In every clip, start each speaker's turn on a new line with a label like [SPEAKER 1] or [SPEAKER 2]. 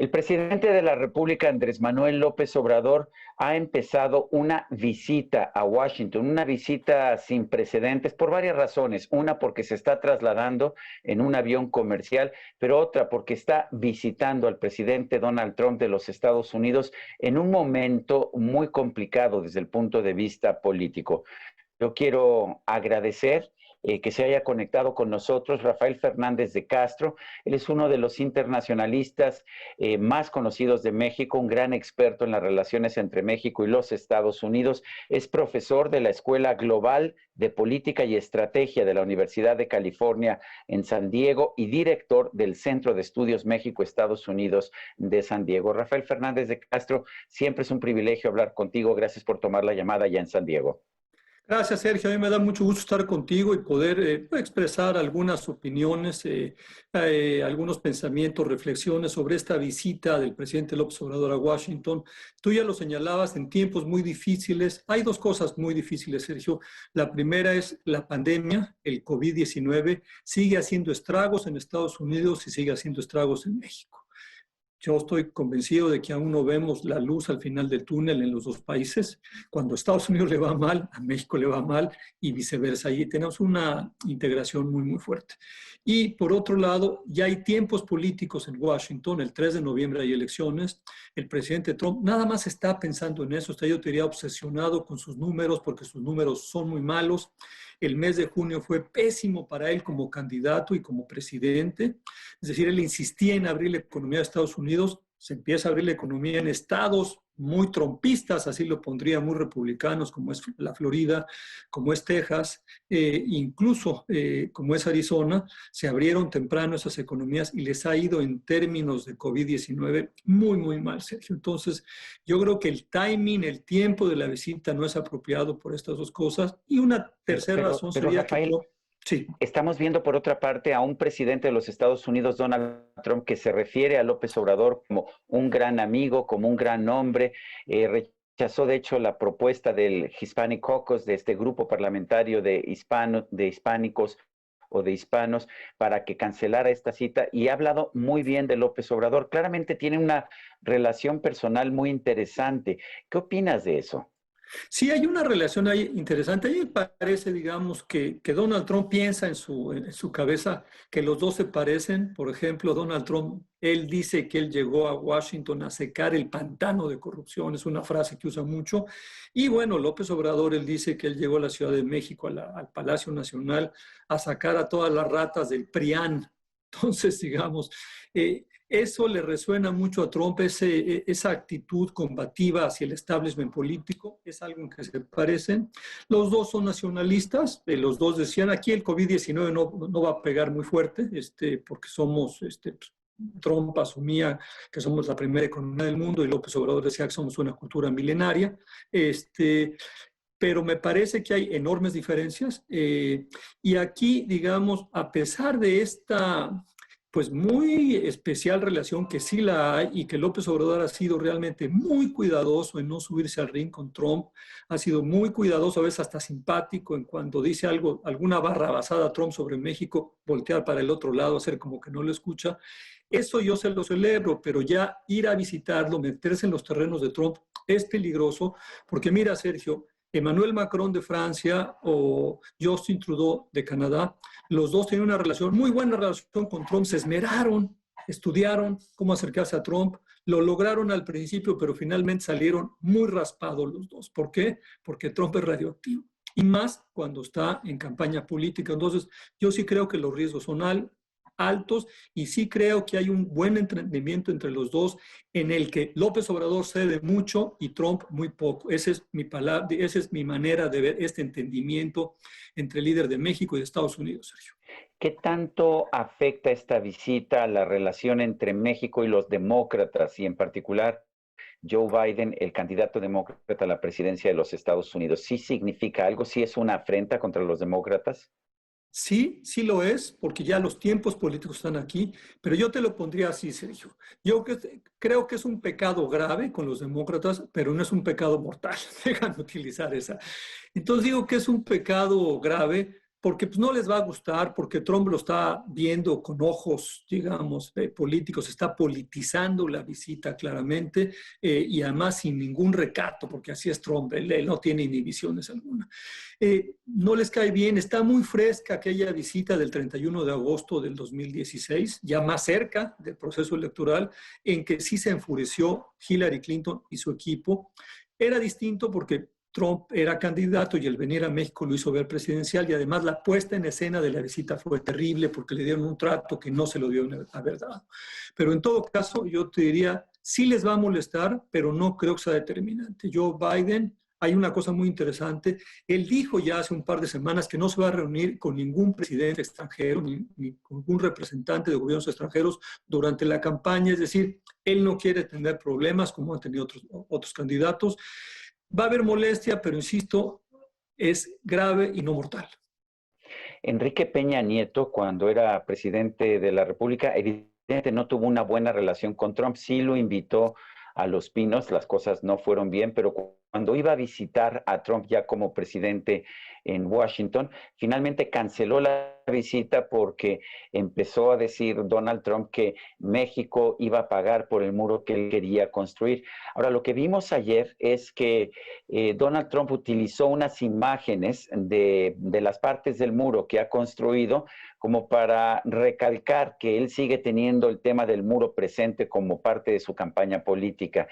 [SPEAKER 1] El presidente de la República, Andrés Manuel López Obrador, ha empezado una visita a Washington, una visita sin precedentes por varias razones. Una, porque se está trasladando en un avión comercial, pero otra, porque está visitando al presidente Donald Trump de los Estados Unidos en un momento muy complicado desde el punto de vista político. Yo quiero agradecer que se haya conectado con nosotros Rafael Fernández de Castro. Él es uno de los internacionalistas más conocidos de México, un gran experto en las relaciones entre México y los Estados Unidos. Es profesor de la Escuela Global de Política y Estrategia de la Universidad de California en San Diego y director del Centro de Estudios México-Estados Unidos de San Diego. Rafael Fernández de Castro, siempre es un privilegio hablar contigo. Gracias por tomar la llamada ya en San Diego.
[SPEAKER 2] Gracias, Sergio. A mí me da mucho gusto estar contigo y poder expresar algunas opiniones, algunos pensamientos, reflexiones sobre esta visita del presidente López Obrador a Washington. Tú ya lo señalabas, en tiempos muy difíciles. Hay dos cosas muy difíciles, Sergio. La primera es la pandemia, el COVID-19, sigue haciendo estragos en Estados Unidos y sigue haciendo estragos en México. Yo estoy convencido de que aún no vemos la luz al final del túnel en los dos países. Cuando a Estados Unidos le va mal, a México le va mal y viceversa. Ahí tenemos una integración muy, muy fuerte. Y por otro lado, ya hay tiempos políticos en Washington. El 3 de noviembre hay elecciones. El presidente Trump nada más está pensando en eso. Está, yo te diría, obsesionado con sus números porque sus números son muy malos. El mes de junio fue pésimo para él como candidato y como presidente. Es decir, él insistía en abrir la economía de Estados Unidos. Se empieza a abrir la economía en estados muy trompistas, así lo pondría, muy republicanos, como es la Florida, como es Texas, incluso como es Arizona. Se abrieron temprano esas economías y les ha ido en términos de COVID-19 muy, muy mal, Sergio. Entonces, yo creo que el timing, el tiempo de la visita no es apropiado por estas dos cosas. Y una tercera razón sería
[SPEAKER 1] Rafael,
[SPEAKER 2] que... Sí.
[SPEAKER 1] estamos viendo por otra parte a un presidente de los Estados Unidos, Donald Trump, que se refiere a López Obrador como un gran amigo, como un gran hombre. Rechazó, de hecho, la propuesta del Hispanic Caucus, de este grupo parlamentario de hispánicos o de hispanos, para que cancelara esta cita, y ha hablado muy bien de López Obrador. Claramente tiene una relación personal muy interesante. ¿Qué opinas de eso?
[SPEAKER 2] Sí, hay una relación ahí interesante. A mí me parece, digamos, que Donald Trump piensa en su cabeza que los dos se parecen. Por ejemplo, Donald Trump, él dice que él llegó a Washington a secar el pantano de corrupción, es una frase que usa mucho. Y bueno, López Obrador, él dice que él llegó a la Ciudad de México, al Palacio Nacional, a sacar a todas las ratas del PRIAN. Entonces, digamos, eso le resuena mucho a Trump, esa actitud combativa hacia el establishment político, es algo en que se parecen. Los dos son nacionalistas, los dos decían, aquí el COVID-19 no va a pegar muy fuerte, porque somos, Trump asumía que somos la primera economía del mundo y López Obrador decía que somos una cultura milenaria. Pero me parece que hay enormes diferencias y aquí, digamos, a pesar de esta pues muy especial relación que sí la hay y que López Obrador ha sido realmente muy cuidadoso en no subirse al ring con Trump, ha sido muy cuidadoso, a veces hasta simpático en cuando dice algo, alguna barrabasada a Trump sobre México, voltear para el otro lado, hacer como que no lo escucha. Eso yo se lo celebro, pero ya ir a visitarlo, meterse en los terrenos de Trump es peligroso, porque mira, Sergio, Emmanuel Macron de Francia o Justin Trudeau de Canadá, los dos tienen una relación, muy buena relación con Trump, se esmeraron, estudiaron cómo acercarse a Trump, lo lograron al principio, pero finalmente salieron muy raspados los dos. ¿Por qué? Porque Trump es radioactivo. Y más cuando está en campaña política. Entonces, yo sí creo que los riesgos son altos y sí creo que hay un buen entendimiento entre los dos en el que López Obrador cede mucho y Trump muy poco. Esa es mi palabra, esa es mi manera de ver este entendimiento entre el líder de México y de Estados Unidos, Sergio.
[SPEAKER 1] ¿Qué tanto afecta esta visita a la relación entre México y los demócratas y en particular Joe Biden, el candidato demócrata a la presidencia de los Estados Unidos? ¿Sí significa algo? ¿Sí es una afrenta contra los demócratas?
[SPEAKER 2] Sí, sí lo es, porque ya los tiempos políticos están aquí, pero yo te lo pondría así, Sergio. Creo que es un pecado grave con los demócratas, pero no es un pecado mortal. Déjame utilizar esa. Entonces digo que es un pecado grave porque pues, no les va a gustar, porque Trump lo está viendo con ojos, digamos, políticos, está politizando la visita claramente y además sin ningún recato, porque así es Trump, él no tiene inhibiciones alguna. No les cae bien, está muy fresca aquella visita del 31 de agosto del 2016, ya más cerca del proceso electoral, en que sí se enfureció Hillary Clinton y su equipo. Era distinto porque Trump era candidato y el venir a México lo hizo ver presidencial y además la puesta en escena de la visita fue terrible porque le dieron un trato que no se lo dio a verdad. Pero en todo caso, yo te diría, sí les va a molestar, pero no creo que sea determinante. Joe Biden, hay una cosa muy interesante, él dijo ya hace un par de semanas que no se va a reunir con ningún presidente extranjero ni con ningún representante de gobiernos extranjeros durante la campaña, es decir, él no quiere tener problemas como han tenido otros candidatos. Va a haber molestia, pero insisto, es grave y no mortal.
[SPEAKER 1] Enrique Peña Nieto, cuando era presidente de la República, evidentemente no tuvo una buena relación con Trump. Sí lo invitó a Los Pinos, las cosas no fueron bien, pero cuando iba a visitar a Trump ya como presidente en Washington, finalmente canceló la visita porque empezó a decir Donald Trump que México iba a pagar por el muro que él quería construir. Ahora, lo que vimos ayer es que Donald Trump utilizó unas imágenes de las partes del muro que ha construido como para recalcar que él sigue teniendo el tema del muro presente como parte de su campaña política.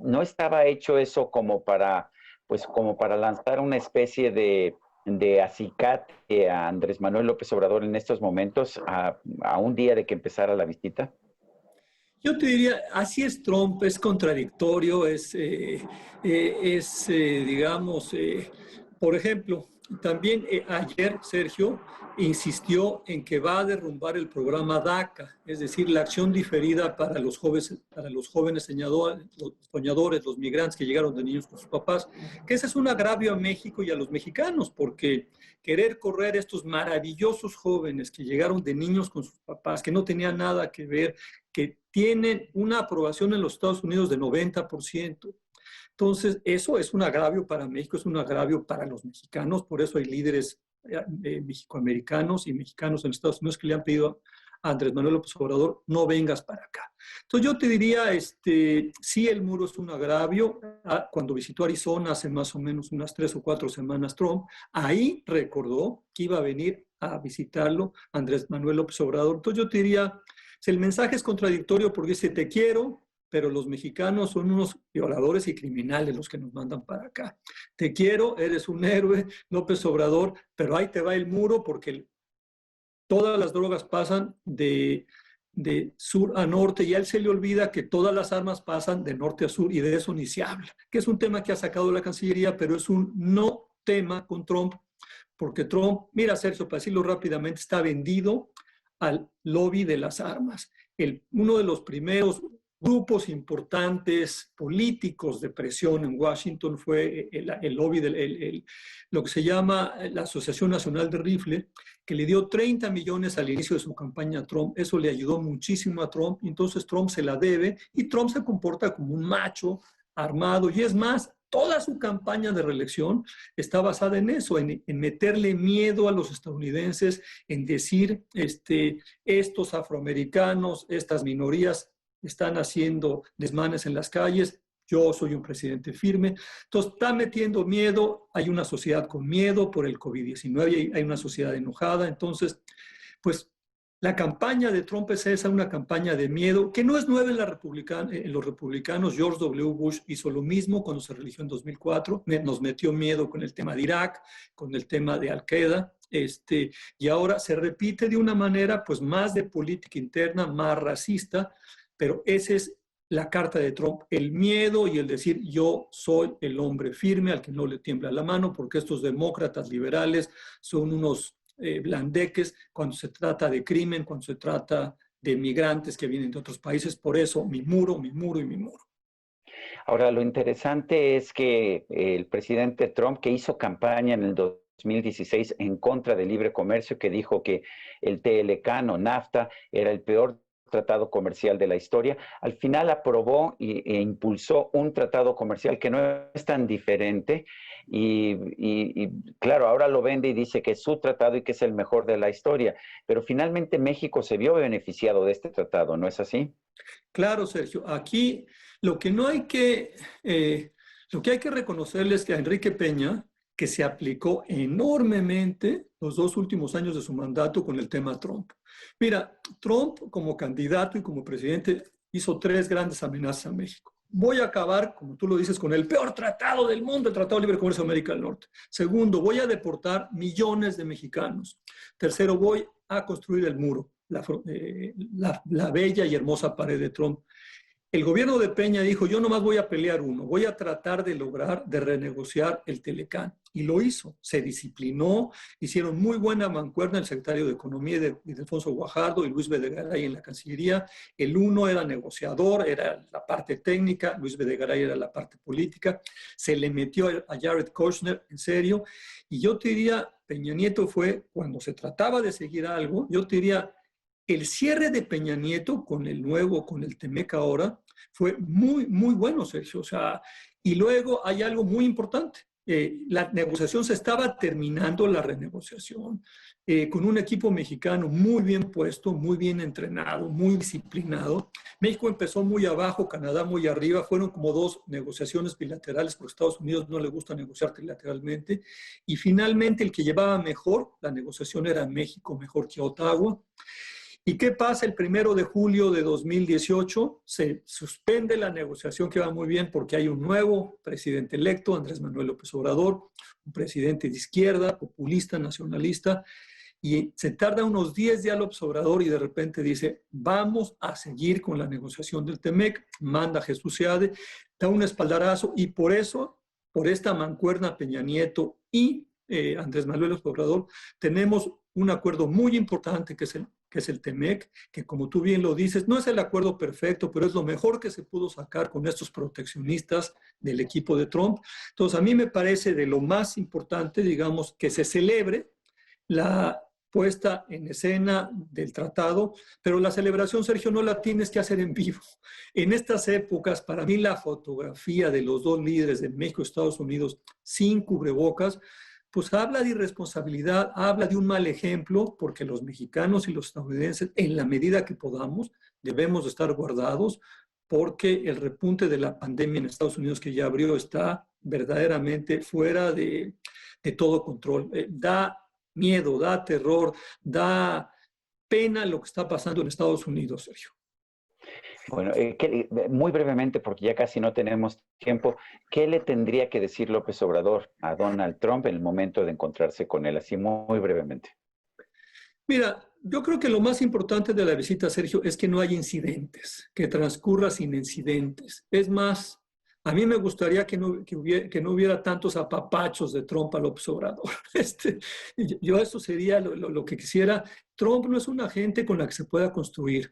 [SPEAKER 1] No estaba hecho eso como para, pues, como para lanzar una especie de acicate a Andrés Manuel López Obrador en estos momentos, a un día de que empezara la visita.
[SPEAKER 2] Yo te diría, así es Trump, es contradictorio, digamos, por ejemplo, también ayer Sergio insistió en que va a derrumbar el programa DACA, es decir, la acción diferida para los jóvenes soñadores, los migrantes que llegaron de niños con sus papás, que ese es un agravio a México y a los mexicanos, porque querer correr estos maravillosos jóvenes que llegaron de niños con sus papás, que no tenían nada que ver, que tienen una aprobación en los Estados Unidos de 90%. Entonces, eso es un agravio para México, es un agravio para los mexicanos, por eso hay líderes mexicoamericanos y mexicanos en Estados Unidos que le han pedido a Andrés Manuel López Obrador, no vengas para acá. Entonces yo te diría, sí el muro es un agravio. Cuando visitó Arizona hace más o menos unas 3 o 4 semanas Trump, ahí recordó que iba a venir a visitarlo Andrés Manuel López Obrador. Entonces yo te diría, si el mensaje es contradictorio porque dice te quiero, pero los mexicanos son unos violadores y criminales los que nos mandan para acá. Te quiero, eres un héroe, López Obrador, pero ahí te va el muro porque todas las drogas pasan de sur a norte y a él se le olvida que todas las armas pasan de norte a sur y de eso ni se habla, que es un tema que ha sacado la Cancillería, pero es un no tema con Trump, porque Trump, mira Sergio, para decirlo rápidamente, está vendido al lobby de las armas. Uno de los primeros grupos importantes políticos de presión en Washington fue el lobby, lo que se llama la Asociación Nacional de Rifle, que le dio 30 millones al inicio de su campaña a Trump. Eso le ayudó muchísimo a Trump, y entonces Trump se la debe y Trump se comporta como un macho armado. Y es más, toda su campaña de reelección está basada en eso, en meterle miedo a los estadounidenses, en decir, estos afroamericanos, estas minorías están haciendo desmanes en las calles, yo soy un presidente firme. Entonces, está metiendo miedo, hay una sociedad con miedo por el COVID-19, hay una sociedad enojada. Entonces, pues la campaña de Trump es esa, una campaña de miedo, que no es nueva en los republicanos. George W. Bush hizo lo mismo cuando se religió en 2004, nos metió miedo con el tema de Irak, con el tema de Al-Qaeda, y ahora se repite de una manera pues más de política interna, más racista, pero esa es la carta de Trump, el miedo y el decir yo soy el hombre firme al que no le tiembla la mano, porque estos demócratas liberales son unos blandeques cuando se trata de crimen, cuando se trata de migrantes que vienen de otros países. Por eso mi muro, mi muro y mi muro.
[SPEAKER 1] Ahora, lo interesante es que el presidente Trump, que hizo campaña en el 2016 en contra del libre comercio, que dijo que el TLC o NAFTA era el peor tratado comercial de la historia. Al final aprobó e impulsó un tratado comercial que no es tan diferente y claro, ahora lo vende y dice que es su tratado y que es el mejor de la historia, pero finalmente México se vio beneficiado de este tratado, ¿no es así?
[SPEAKER 2] Claro, Sergio, aquí lo que no hay que, lo que hay que reconocerle es que a Enrique Peña, que se aplicó enormemente los 2 últimos años de su mandato con el tema Trump. Mira, Trump como candidato y como presidente hizo 3 grandes amenazas a México. Voy a acabar, como tú lo dices, con el peor tratado del mundo, el Tratado de Libre Comercio de América del Norte. Segundo, voy a deportar millones de mexicanos. Tercero, voy a construir el muro, la bella y hermosa pared de Trump. El gobierno de Peña dijo, yo nomás voy a pelear uno, voy a tratar de lograr, de renegociar el Telecán. Y lo hizo, se disciplinó, hicieron muy buena mancuerna el secretario de Economía de Ildefonso Guajardo y Luis Videgaray en la Cancillería. El uno era negociador, era la parte técnica, Luis Videgaray era la parte política. Se le metió a Jared Kushner, en serio. Y yo te diría, Peña Nieto fue, cuando se trataba de seguir algo, yo te diría, el cierre de Peña Nieto con el nuevo, con el Temec ahora, fue muy, muy bueno, Sergio. O sea, y luego hay algo muy importante. La negociación se estaba terminando, la renegociación, con un equipo mexicano muy bien puesto, muy bien entrenado, muy disciplinado. México empezó muy abajo, Canadá muy arriba, fueron como 2 negociaciones bilaterales, porque a Estados Unidos no le gusta negociar trilateralmente, y finalmente el que llevaba mejor la negociación era México, mejor que Ottawa. ¿Y qué pasa el 1 de julio de 2018? Se suspende la negociación que va muy bien porque hay un nuevo presidente electo, Andrés Manuel López Obrador, un presidente de izquierda, populista, nacionalista, y se tarda unos 10 días López Obrador y de repente dice, vamos a seguir con la negociación del Temec, manda a Jesús Seade, da un espaldarazo y por eso, por esta mancuerna Peña Nieto y Andrés Manuel López Obrador, tenemos un acuerdo muy importante que es el Temec, que como tú bien lo dices, no es el acuerdo perfecto, pero es lo mejor que se pudo sacar con estos proteccionistas del equipo de Trump. Entonces, a mí me parece de lo más importante, digamos, que se celebre la puesta en escena del tratado, pero la celebración, Sergio, no la tienes que hacer en vivo. En estas épocas, para mí la fotografía de los 2 líderes de México y Estados Unidos sin cubrebocas, pues habla de irresponsabilidad, habla de un mal ejemplo, porque los mexicanos y los estadounidenses, en la medida que podamos, debemos estar guardados, porque el repunte de la pandemia en Estados Unidos que ya abrió está verdaderamente fuera de todo control. Da miedo, da terror, da pena lo que está pasando en Estados Unidos, Sergio.
[SPEAKER 1] Bueno, muy brevemente, porque ya casi no tenemos tiempo, ¿qué le tendría que decir López Obrador a Donald Trump en el momento de encontrarse con él? Así muy brevemente.
[SPEAKER 2] Mira, yo creo que lo más importante de la visita, Sergio, es que no haya incidentes, que transcurra sin incidentes. Es más, a mí me gustaría que no hubiera tantos apapachos de Trump a López Obrador. Yo eso sería lo que quisiera. Trump no es una gente con la que se pueda construir.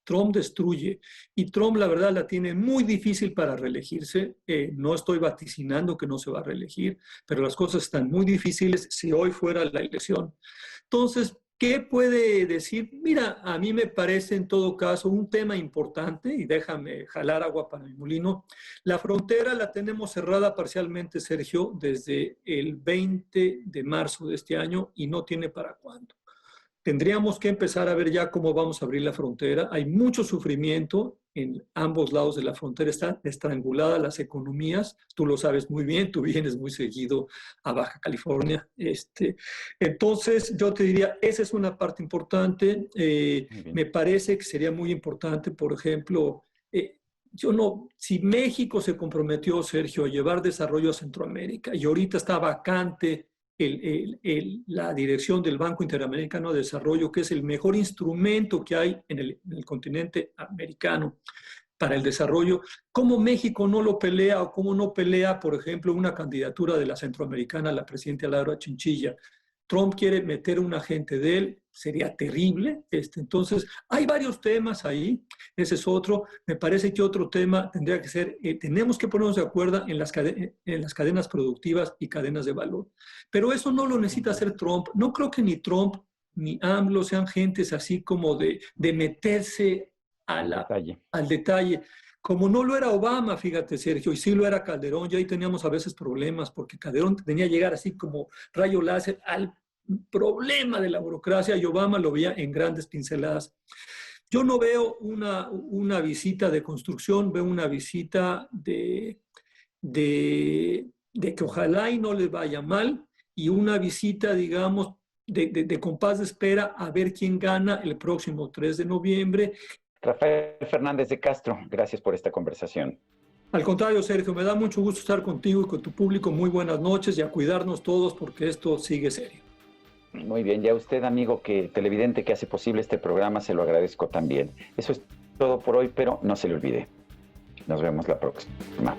[SPEAKER 2] Trump destruye y Trump la verdad la tiene muy difícil para reelegirse. No estoy vaticinando que no se va a reelegir, pero las cosas están muy difíciles si hoy fuera la elección. Entonces, ¿qué puede decir? Mira, a mí me parece en todo caso un tema importante y déjame jalar agua para mi molino. La frontera la tenemos cerrada parcialmente, Sergio, desde el 20 de marzo de este año y no tiene para cuándo. Tendríamos que empezar a ver ya cómo vamos a abrir la frontera. Hay mucho sufrimiento en ambos lados de la frontera. Están estranguladas las economías. Tú lo sabes muy bien. Tú vienes muy seguido a Baja California. Entonces, yo te diría, esa es una parte importante. Me parece que sería muy importante, por ejemplo, si México se comprometió, Sergio, a llevar desarrollo a Centroamérica y ahorita está vacante la dirección del Banco Interamericano de Desarrollo, que es el mejor instrumento que hay en el continente americano para el desarrollo, ¿cómo México no lo pelea o cómo no pelea, por ejemplo, una candidatura de la centroamericana a la presidenta Laura Chinchilla? Trump quiere meter un agente de él, sería terrible. Entonces, hay varios temas ahí, ese es otro. Me parece que otro tema tendría que ser, tenemos que ponernos de acuerdo en las cadenas productivas y cadenas de valor. Pero eso no lo necesita hacer Trump. No creo que ni Trump ni AMLO sean gentes así como de meterse al detalle. Como no lo era Obama, fíjate, Sergio, y sí lo era Calderón, y ahí teníamos a veces problemas, porque Calderón tenía que llegar así como rayo láser al problema de la burocracia, y Obama lo veía en grandes pinceladas. Yo no veo una visita de construcción, veo una visita de que ojalá y no les vaya mal, y una visita, digamos, de compás de espera a ver quién gana el próximo 3 de noviembre.
[SPEAKER 1] Rafael Fernández de Castro, gracias por esta conversación.
[SPEAKER 2] Al contrario, Sergio, me da mucho gusto estar contigo y con tu público. Muy buenas noches y a cuidarnos todos porque esto sigue serio.
[SPEAKER 1] Muy bien, ya usted, amigo televidente que hace posible este programa, se lo agradezco también. Eso es todo por hoy, pero no se le olvide. Nos vemos la próxima.